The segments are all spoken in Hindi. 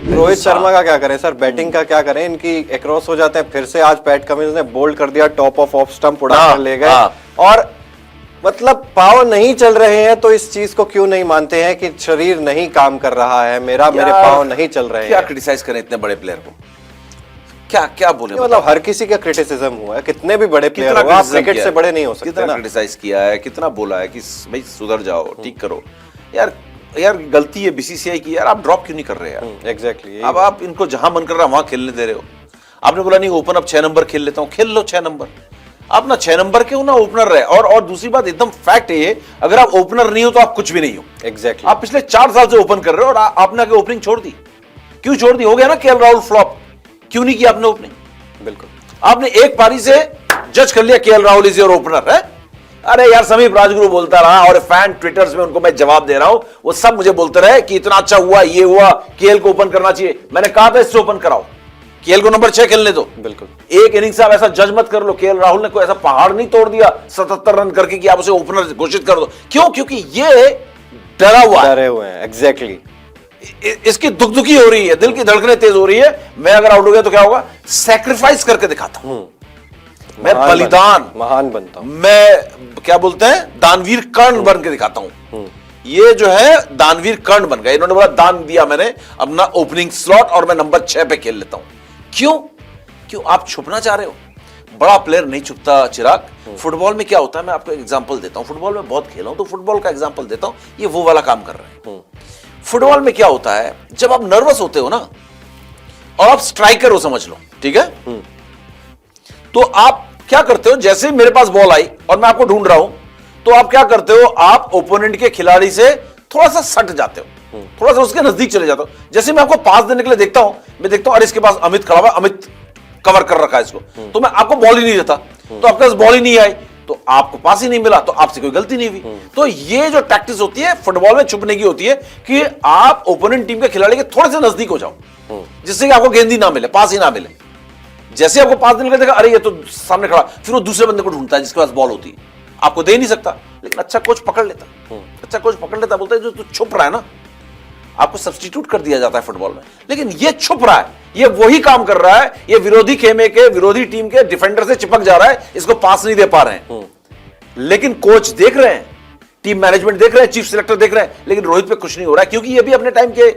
रोहित शर्मा का क्या करें सर, बैटिंग का क्या करें, इनकी एक्रॉस हो जाते हैं। फिर से आज पैट कमिंस ने बोल्ड कर दिया, टॉप ऑफ स्टंप उड़ा कर ले गए। और मतलब पाव नहीं चल रहे हैं तो इस चीज को क्यों नहीं मानते हैं कि शरीर नहीं काम कर रहा है मेरे पाव नहीं चल रहे हैं। क्या क्रिटिसाइज करें इतने बड़े प्लेयर को, क्या क्या बोले? मतलब हर किसी का क्रिटिसिज्म हुआ है, कितने भी बड़े प्लेयर हो, आप क्रिकेट से बड़े नहीं हो सकते। कितना क्रिटिसाइज किया है, कितना बोला है कि भाई सुधर जाओ, ठीक करो यार। यार गलती है बीसीसीआई की, यार आप ड्रॉप क्यों नहीं कर रहे यार? एग्जैक्टली। अब आप इनको जहां मन कर रहा है वहां खेलने दे रहे हो। आपने बोला नहीं ओपन अब 6 नंबर खेल लेता हूं, खेल लो 6 नंबर। आप ना 6 नंबर के हो ना ओपनर रहे। और दूसरी बात एकदम फैक्ट है ये, अगर आप ओपनर नहीं हो तो आप कुछ भी नहीं हो। एग्जैक्टली। आप पिछले 4 साल से ओपन कर रहे हो और आपने आगे ओपनिंग छोड़ दी। क्यों छोड़ दी? हो गया ना केएल राहुल फ्लॉप, क्यों नहीं किया आपने ओपनिंग? बिल्कुल। आपने एक पारी से जज कर लिया KL Rahul is your opener है। अरे यार समीप राजगुरु बोलता रहा और फैन ट्विटर्स में उनको मैं जवाब दे रहा हूं, वो सब मुझे बोलते रहे कि इतना अच्छा हुआ, ये हुआ, केएल को ओपन करना चाहिए। मैंने कहा था इससे ओपन कराओ, केएल को नंबर 6 खेलने दो। बिल्कुल। एक इनिंग्स से आप ऐसा जज मत कर लो। केएल राहुल ने कोई ऐसा पहाड़ नहीं तोड़ दिया 77 रन करके कि आप उसे ओपनर घोषित कर दो। क्यों? क्योंकि ये डरे हुए हैं। एग्जैक्टली। इसकी दुखदुखी हो रही है, दिल की धड़कनें तेज हो रही है। मैं अगर आउट हो गया तो क्या होगा? सैक्रिफाइस करके दिखाता हूं, मैं बलिदान महान बनता हूं, मैं क्या बोलते हैं दानवीर कर्ण बन के दिखाता हूं। ये जो है दानवीर कर्ण बन गए। इन्होंने बोला दान दिया मैंने अपना ओपनिंग स्लॉट और मैं नंबर 6 पे खेल लेता हूं। क्यों आप छुपना चाह रहे हो? बड़ा प्लेयर नहीं छुपता चिराग। फुटबॉल में क्या होता है, मैं आपको एग्जांपल देता हूं। फुटबॉल में बहुत खेला हूं तो फुटबॉल का एग्जांपल देता हूं। ये वो वाला काम कर रहे हैं। फुटबॉल में क्या होता है, जब आप नर्वस होते हो ना और आप स्ट्राइकर हो समझ लो, ठीक है, तो आप क्या करते हो? जैसे ही मेरे पास बॉल आई और मैं आपको ढूंढ रहा हूं तो आप क्या करते हो? आप ओपोनेंट के खिलाड़ी से थोड़ा सा सट जाते हो, थोड़ा सा उसके नजदीक चले जाते हो। जैसे मैं आपको पास देने के लिए देखता हूं, मैं देखता हूं अरे इसके पास अमित खड़ा हुआ, अमित कवर कर रखा है इसको, तो मैं आपको बॉल ही नहीं देता। तो आपके पास बॉल ही नहीं आई तो आपको पास ही नहीं मिला, तो आपसे कोई गलती नहीं हुई। तो ये जो टैक्टिस होती है फुटबॉल में छुपने की होती है कि आप ओपोनेंट टीम के खिलाड़ी के थोड़े से नजदीक हो जाओ, जिससे कि आपको गेंद ही ना मिले, पास ही ना मिले। जैसे आपको पास देने का देखा, अरे ये तो सामने खड़ा, फिर वो दूसरे बंदे को ढूंढता है जिसके पास बॉल होती है, आपको दे नहीं सकता, लेकिन अच्छा कोच पकड़ लेता, बोलता है जो तू छुप रहा है ना, आपको सब्स्टिट्यूट कर दिया जाता है फुटबॉल में। लेकिन ये छुप रहा है, ये वही काम कर रहा है, ये विरोधी खेमे के, विरोधी टीम के डिफेंडर से चिपक जा रहा है, इसको पास नहीं दे पा रहे हैं। लेकिन कोच देख रहे हैं, टीम मैनेजमेंट देख रहे हैं, चीफ सिलेक्टर देख रहे हैं, लेकिन रोहित पे कुछ नहीं हो रहा है, क्योंकि ये भी अपने टाइम के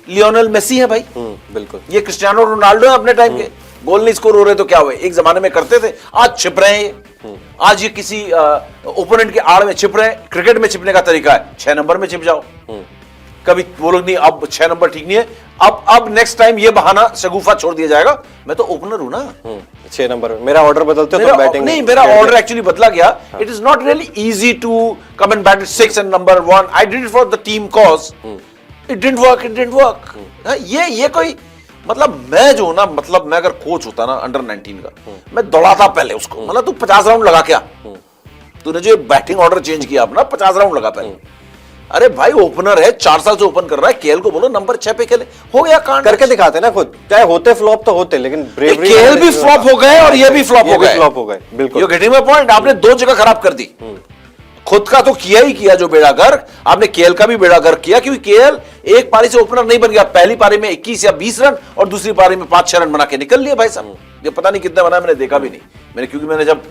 लियोनेल मेसी है भाई। बिल्कुल। ये क्रिस्टियानो रोनाल्डो है अपने टाइम के। गोल नहीं स्कोर हो रहे तो क्या हुए, एक जमाने में करते थे, आज छिप रहे हैं ये। आज ये किसी ओपोनेंट के आड़ में छिप रहे हैं। क्रिकेट में छिपने का तरीका है 6 नंबर में छिप जाओ। कभी वो लोग नहीं, अब 6 नंबर ठीक नहीं है, अब नेक्स्ट टाइम ये बहाना शगुफा छोड़ दिया जाएगा, मैं तो ओपनर हूं ना। 6 नंबर में मेरा ऑर्डर बदलते हो तो बैटिंग नहीं, मेरा ऑर्डर एक्चुअली बदला गया। It is not really easy to come and bat 6 and number 1। I did it for the team cause it didn't work. ये कोई मतलब मैं जो ना, मतलब मैं अगर कोच होता ना अंडर 19 का, मैं दौड़ाता पहले उसको, मतलब तू 50 राउंड लगा क्या, तूने जो बैटिंग ऑर्डर चेंज किया अपना, 50 राउंड लगा पहले। अरे भाई ओपनर है, 4 साल से ओपन कर रहा है, केएल को बोलो नंबर 6 पे खेले, हो गया कांड। करके दिखाते ना खुद, चाहे होते फ्लॉप तो होते, लेकिन ब्रेवरी। केएल भी फ्लॉप हो गए और ये भी फ्लॉप हो गए। बिल्कुल। You getting my point? आपने 2 जगह खराब कर दी। खुद का तो किया ही किया जो बेड़ा गर्क, आपने केएल का भी बेड़ा गर्क किया, क्योंकि केएल एक पारी से ओपनर नहीं बन गया। पहली पारी में 21 या 20 रन और दूसरी पारी में 5-6 रन बना के निकल लिए भाई साहब। ये पता नहीं कितने बनाया, मैंने देखा भी नहीं, क्योंकि मैंने जब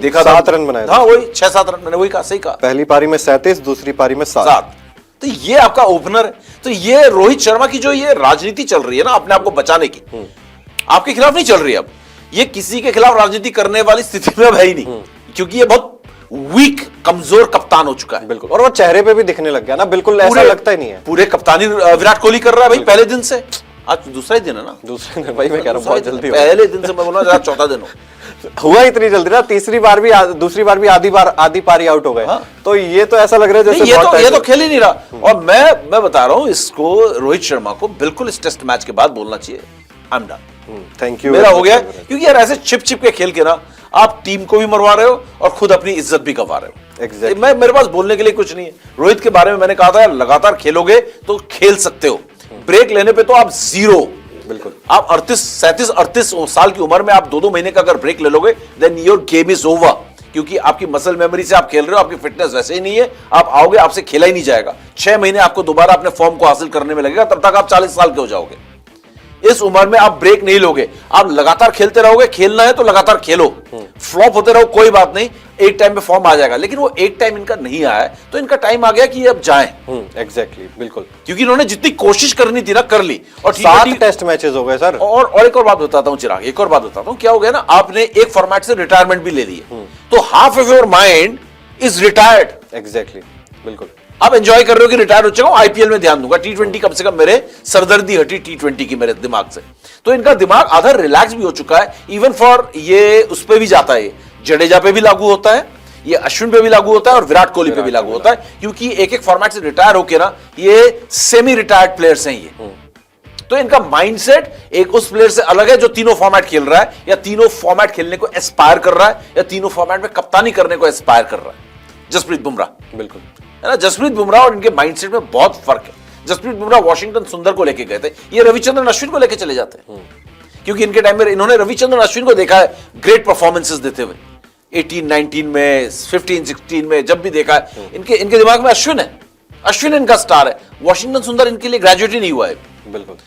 देखा 7 रन बनाए। हाँ वही 6-7 रन, मैंने वही कहा, सही कहा। पहली पारी में 37, दूसरी पारी में 7। तो ये आपका ओपनर है। तो ये रोहित शर्मा की जो ये राजनीति चल रही है ना अपने आप को बचाने की, आपके खिलाफ नहीं चल रही है। अब ये किसी के खिलाफ राजनीति करने वाली स्थिति में है ही नहीं, क्योंकि ये बहुत वीक, कमजोर कप्तान हो चुका है। बिल्कुल। और वो चेहरे पे भी दिखने लग गया ना, बिल्कुल ऐसा लगता ही नहीं है। पूरे कप्तानी विराट कोहली कर रहा है भाई पहले दिन से। आज दूसरा ही दिन है ना, दूसरे दिन भाई मैं कह रहा हूं बहुत जल्दी पहले दिन से मैं बोल रहा हूं चौथा दिन हुआ इतनी जल्दी ना। दूसरी बार भी आधी पारी आउट हो गए। तो ये तो ऐसा लग रहा है जैसे ये तो खेल ही नहीं रहा। और मैं बता रहा हूं इसको, रोहित शर्मा को बिल्कुल इस टेस्ट मैच के बाद बोलना चाहिए I am done, thank you, मेरा हो गया। क्योंकि यार ऐसे छिप के खेल के ना आप टीम को भी मरवा रहे हो और खुद अपनी इज्जत भी गंवा रहे हो। exactly. मेरे पास बोलने के लिए कुछ नहीं है। रोहित के बारे में मैंने कहा था यार लगातार खेलोगे तो खेल सकते हो, ब्रेक लेने पे तो आप 0। बिल्कुल। आप 38 साल की उम्र में आप 2-2 महीने का अगर ब्रेक ले लोगे then your game is over, क्योंकि आपकी मसल मेमोरी से आप खेल रहे हो, आपकी फिटनेस वैसे ही नहीं है, आप आओगे आपसे खेला ही नहीं जाएगा। 6 महीने आपको दोबारा अपने फॉर्म को हासिल करने में लगेगा, तब तक आप 40 साल के हो जाओगे। इस उम्र में आप ब्रेक नहीं लोगे, आप लगातार खेलते रहोगे। खेलना है तो लगातार खेलो, फ्लॉप होते रहो कोई बात नहीं, एक टाइम पे फॉर्म आ जाएगा। लेकिन वो एक टाइम इनका नहीं आया है, तो इनका टाइम आ गया कि ये अब जाएं। एग्जैक्टली, बिल्कुल, क्योंकि इन्होंने जितनी कोशिश करनी थी ना कर ली। और 7 टेस्ट मैचेस हो गए सर। और एक और बात बताता हूं चिराग, एक और बात बताता हूं, क्या हो गया ना, आपने एक फॉर्मेट से रिटायरमेंट भी ले ली है, तो half of your mind is retired. Exactly, बिल्कुल। आप एंजॉय कर रहे हो कि रिटायर हो चुका हूं, आईपीएल में ध्यान दूंगा। T20 कम से कम मेरे सरदर्दी हटी T20 की मेरे दिमाग से, तो इनका दिमाग आधा रिलैक्स भी हो चुका है। इवन फॉर ये उस पे भी जाता है, जडेजा पे भी लागू होता है, ये अश्विन पे भी लागू होता है और विराट कोहली पे भी लागू होता है, क्योंकि एक एक फॉर्मेट से रिटायर होके ना ये सेमी रिटायर्ड प्लेयर्स हैं ये। तो इनका माइंडसेट एक उस प्लेयर से अलग है जो तीनों फॉर्मेट खेल रहा है, या तीनों फॉर्मेट खेलने को एस्पायर कर रहा है, या तीनों फॉर्मेट में कप्तानी करने को एस्पायर कर रहा है। जसप्रीत बुमराह, बिल्कुल, है ना, जसप्रीत बुमराह और इनके माइंडसेट में बहुत फर्क है। जसप्रीत बुमराह वॉशिंगटन सुंदर को लेके गए थे, ये रविचंद्रन अश्विन को लेके चले जाते हैं, क्योंकि इनके टाइम में इन्होंने रविचंद्रन अश्विन को देखा है ग्रेट परफॉर्मेंसेस देते हुए 18-19 में, 15-16 में, जब भी देखा है इनके दिमाग में अश्विन है, अश्विन इनका स्टार है। वॉशिंगटन सुंदर इनके लिए ग्रेजुएट ही नहीं हुआ है। बिल्कुल।